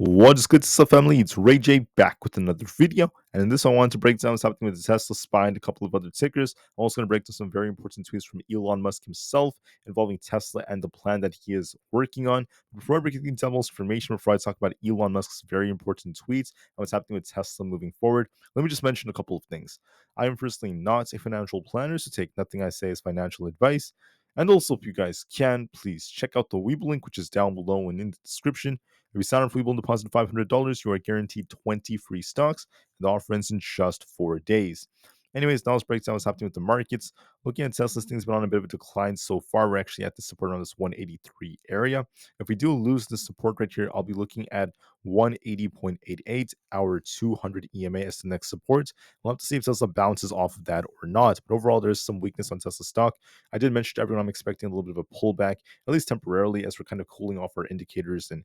What is good, Tesla family? It's Ray J back with another video. And in this, I wanted to break down something with the Tesla SPY and a couple of other tickers. I'm also going to break down some very important tweets from Elon Musk himself involving Tesla and the plan that he is working on. Before I break down most information, before I talk about Elon Musk's very important tweets and what's happening with Tesla moving forward, let me just mention a couple of things. I am personally not a financial planner, so take nothing I say as financial advice. And also, if you guys can, please check out the Weeble link, which is down below and in the description. If you sign up for Weeble and deposit $500, you are guaranteed 20 free stocks. And the offer ends in just 4 days. Anyways, now let's break down what's happening with the markets. Looking at Tesla's things been on a bit of a decline so far. We're actually at the support around this 183 area. If we do lose the support right here, I'll be looking at 180.88, our 200 EMA as the next support. We'll have to see if Tesla bounces off of that or not. But overall, there's some weakness on Tesla stock. I did mention to everyone I'm expecting a little bit of a pullback, at least temporarily, as we're kind of cooling off our indicators and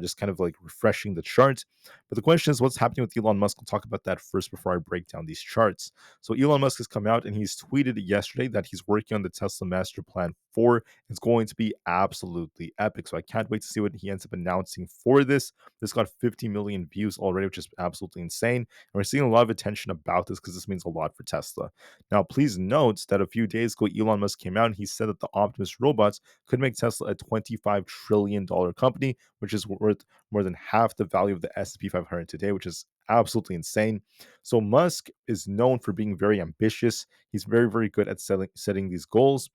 just kind of like refreshing the chart. But the question is, what's happening with Elon Musk? We'll talk about that first before I break down these charts. So Elon Musk has come out and he's tweeted yesterday that he's working on the Tesla Masterplan 4. It's going to be absolutely epic. So I can't wait to see what he ends up announcing for this. This got 50 million views already, which is absolutely insane. And we're seeing a lot of attention about this because this means a lot for Tesla. Now, please note that a few days ago, Elon Musk came out and he said that the Optimus robots could make Tesla a $25 trillion company, which is worth more than half the value of the S&P 500 today, which is absolutely insane. So Musk is known for being very ambitious. He's very, very good at setting these goals.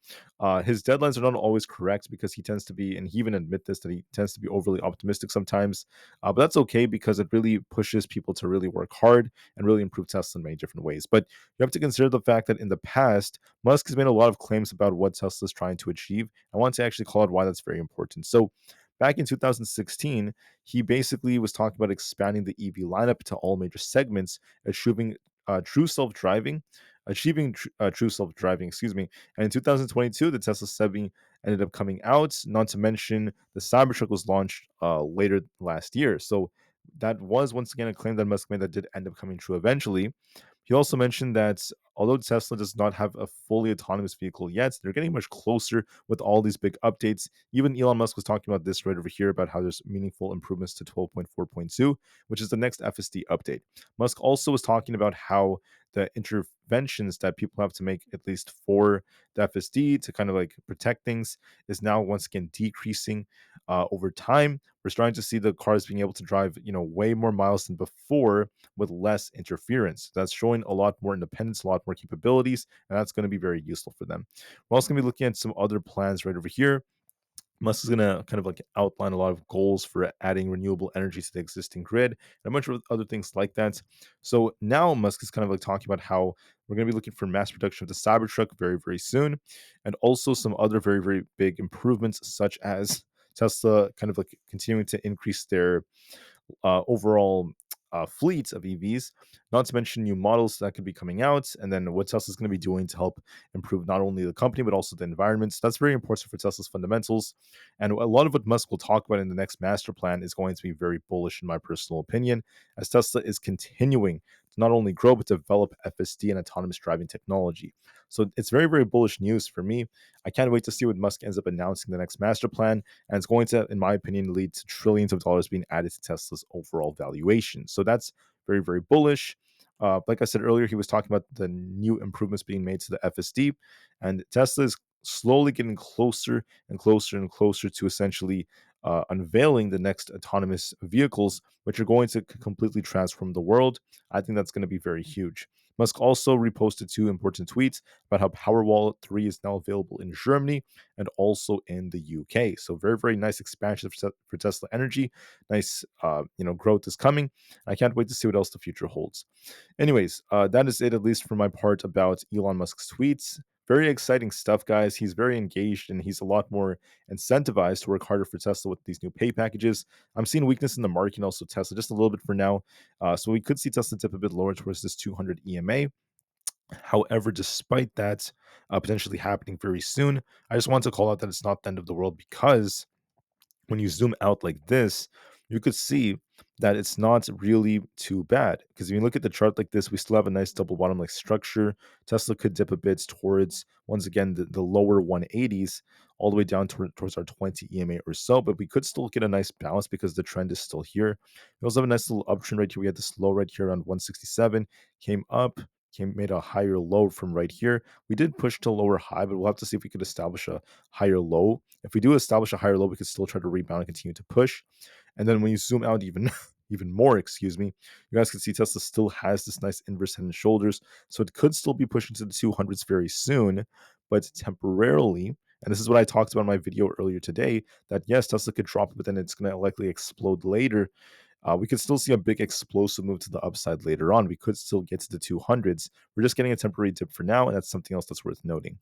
His deadlines are not always correct because he tends to be, and he even admit this, that he tends to be overly optimistic sometimes. But that's okay because it really pushes people to really work hard and really improve Tesla in many different ways. But you have to consider the fact that in the past, Musk has made a lot of claims about what Tesla is trying to achieve. I want to actually call out why that's very important. So back in 2016, he basically was talking about expanding the EV lineup to all major segments, achieving true self-driving, true self-driving, excuse me. And in 2022, the Tesla 7 ended up coming out. Not to mention the Cybertruck was launched later last year. So that was once again a claim that Musk made that did end up coming true eventually. He also mentioned that although Tesla does not have a fully autonomous vehicle yet, they're getting much closer with all these big updates. Even Elon Musk was talking about this right over here about how there's meaningful improvements to 12.4.2, which is the next FSD update. Musk also was talking about how the interventions that people have to make, at least for the FSD to kind of like protect things, is now once again decreasing over time. We're starting to see the cars being able to drive, way more miles than before with less interference. That's showing a lot more independence, a lot more capabilities, and that's going to be very useful for them. We're also going to be looking at some other plans right over here. Musk is going to kind of like outline a lot of goals for adding renewable energy to the existing grid and a bunch of other things like that. So now Musk is kind of like talking about how we're going to be looking for mass production of the Cybertruck very, very soon, and also some other very, very big improvements, such as Tesla kind of like continuing to increase their overall fleets of EVs, not to mention new models that could be coming out, and then what Tesla's going to be doing to help improve not only the company but also the environment. So that's very important for Tesla's fundamentals. And a lot of what Musk will talk about in the next master plan is going to be very bullish, in my personal opinion, as Tesla is continuing to not only grow but develop FSD and autonomous driving technology. So it's very, very bullish news for me. I can't wait to see what Musk ends up announcing the next master plan, and it's going to, in my opinion, lead to trillions of dollars being added to Tesla's overall valuation. So that's very, very bullish. Like I said earlier, he was talking about the new improvements being made to the FSD, and Tesla is slowly getting closer and closer and closer to essentially unveiling the next autonomous vehicles, which are going to completely transform the world. I think that's going to be very huge. Musk also reposted two important tweets about how Powerwall 3 is now available in Germany and also in the UK. So very, very nice expansion for Tesla Energy. Nice, growth is coming. I can't wait to see what else the future holds. Anyways, that is it, at least for my part, about Elon Musk's tweets. Very exciting stuff, guys. He's very engaged and he's a lot more incentivized to work harder for Tesla with these new pay packages. I'm seeing weakness in the market and also Tesla just a little bit for now. So we could see Tesla dip a bit lower towards this 200 EMA. However, despite that potentially happening very soon, I just want to call out that it's not the end of the world, because when you zoom out like this, you could see that it's not really too bad. Because if you look at the chart like this, we still have a nice double bottom like structure. Tesla could dip a bit towards, once again, the lower 180s, all the way down towards our 20 EMA or so, but we could still get a nice bounce because the trend is still here. We also have a nice little uptrend right here. We had this low right here around 167, came up, made a higher low from right here. We did push to lower high, but we'll have to see if we could establish a higher low. If we do establish a higher low, we could still try to rebound and continue to push. And then when you zoom out even even more, excuse me, you guys can see Tesla still has this nice inverse head and shoulders. So it could still be pushing to the 200s very soon, but temporarily, and this is what I talked about in my video earlier today, that yes, Tesla could drop, but then it's going to likely explode later. We could still see a big explosive move to the upside later on. We could still get to the 200s. We're just getting a temporary dip for now, and that's something else that's worth noting.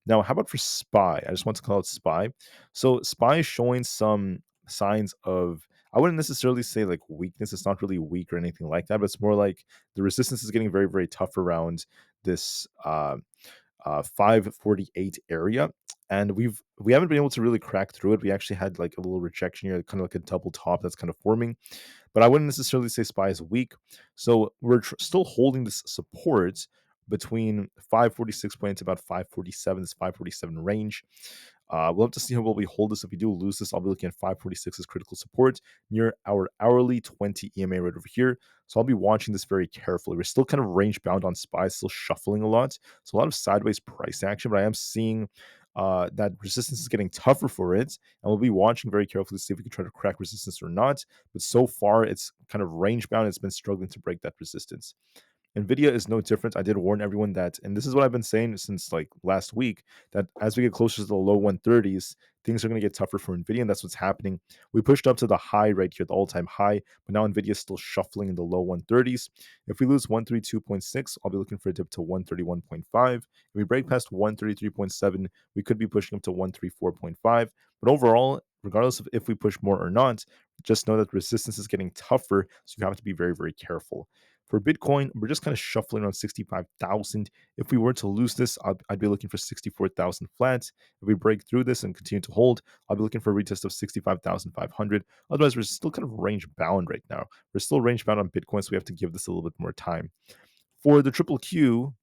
Now, how about for SPY? I just want to call it SPY. So SPY is showing some signs of, I wouldn't necessarily say like weakness. It's not really weak or anything like that, but it's more like the resistance is getting very, very tough around this 548 area, and we haven't been able to really crack through it. We actually had like a little rejection here, kind of like a double top that's kind of forming, but I wouldn't necessarily say SPY is weak. So we're still holding this support between 546 points, about 547, this 547 range. We'll have to see how well we hold this. If we do lose this, I'll be looking at 546 as critical support near our hourly 20 EMA right over here. So I'll be watching this very carefully. We're still kind of range bound on SPY, still shuffling a lot. So a lot of sideways price action, but I am seeing that resistance is getting tougher for it. And we'll be watching very carefully to see if we can try to crack resistance or not. But so far, it's kind of range bound. It's been struggling to break that resistance. Nvidia is no different. I did warn everyone that, and this is what I've been saying since like last week, that as we get closer to the low 130s, things are going to get tougher for Nvidia, and that's what's happening. We pushed up to the high right here, the all-time high, but now Nvidia is still shuffling in the low 130s. If we lose 132.6, I'll be looking for a dip to 131.5. If we break past 133.7, we could be pushing up to 134.5. But overall, regardless of if we push more or not, just know that resistance is getting tougher, so you have to be very, very careful. For Bitcoin, we're just kind of shuffling around 65,000. If we were to lose this, I'd be looking for 64,000 flat. If we break through this and continue to hold, I'll be looking for a retest of 65,500. Otherwise, we're still kind of range bound right now. We're still range bound on Bitcoin, so we have to give this a little bit more time. For the triple Q,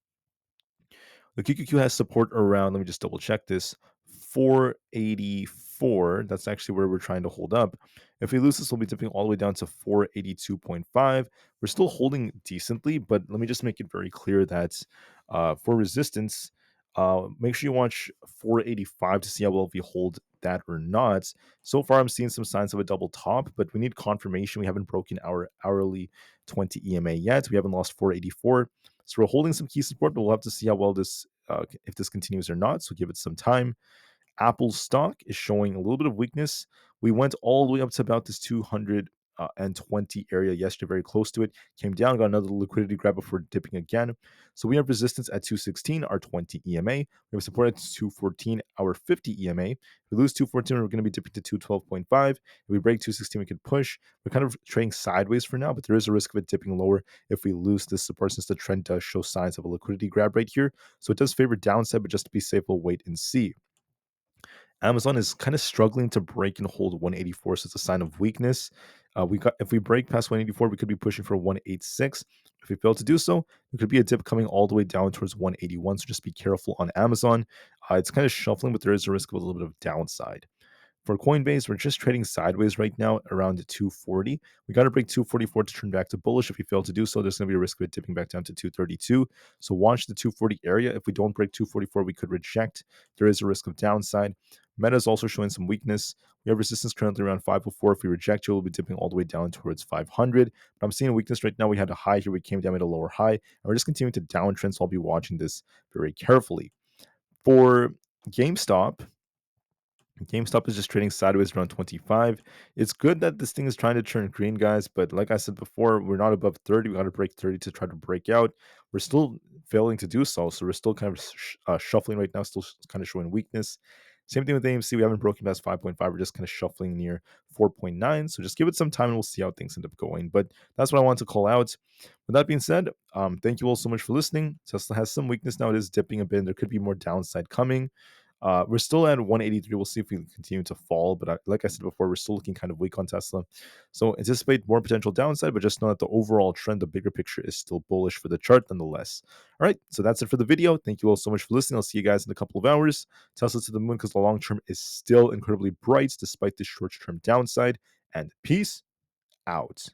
the QQQ has support around, let me just double check this, 484. That's actually where we're trying to hold up. If we lose this, we'll be dipping all the way down to 482.5. We're still holding decently, but let me just make it very clear that for resistance, make sure you watch 485 to see how well we hold that or not. So far, I'm seeing some signs of a double top, but we need confirmation. We haven't broken our hourly 20 EMA yet. We haven't lost 484. So we're holding some key support, but we'll have to see how well this, if this continues or not. So give it some time. Apple stock is showing a little bit of weakness. We went all the way up to about this 220 area yesterday, very close to it. Came down, got another liquidity grab before dipping again. So we have resistance at 216, our 20 EMA. We have support at 214, our 50 EMA. If we lose 214, we're going to be dipping to 212.5. If we break 216, we could push. We're kind of trading sideways for now, but there is a risk of it dipping lower if we lose this support, since the trend does show signs of a liquidity grab right here. So it does favor downside, but just to be safe, we'll wait and see. Amazon is kind of struggling to break and hold 184, so it's a sign of weakness. If we break past 184, we could be pushing for 186. If we fail to do so, there could be a dip coming all the way down towards 181. So just be careful on Amazon. It's kind of shuffling, but there is a risk of a little bit of downside. For Coinbase, we're just trading sideways right now around 240. We got to break 244 to turn back to bullish. If we fail to do so, there's going to be a risk of it dipping back down to 232. So watch the 240 area. If we don't break 244, we could reject. There is a risk of downside. Meta is also showing some weakness. We have resistance currently around 504. If we reject it, we'll be dipping all the way down towards 500. But I'm seeing a weakness right now. We had a high here. We came down at a lower high. And we're just continuing to downtrend, so I'll be watching this very carefully. For GameStop, GameStop is just trading sideways around 25. It's good that this thing is trying to turn green, guys, but like I said before, we're not above 30. We got to break 30 to try to break out. We're still failing to do so, so we're still kind of shuffling right now, still kind of showing weakness. Same thing with AMC. We haven't broken past 5.5. We're just kind of shuffling near 4.9. So just give it some time and we'll see how things end up going. But that's what I want to call out. With that being said, thank you all so much for listening. Tesla has some weakness now. It is dipping a bit. There could be more downside coming. We're still at 183. We'll see if we continue to fall, but like I said before, we're still looking kind of weak on Tesla. So anticipate more potential downside, but just know that the overall trend, the bigger picture, is still bullish for the chart nonetheless. All right, so that's it for the video. Thank you all so much for listening. I'll see you guys in a couple of hours. Tesla to the moon, because the long term is still incredibly bright despite the short term downside. And peace out.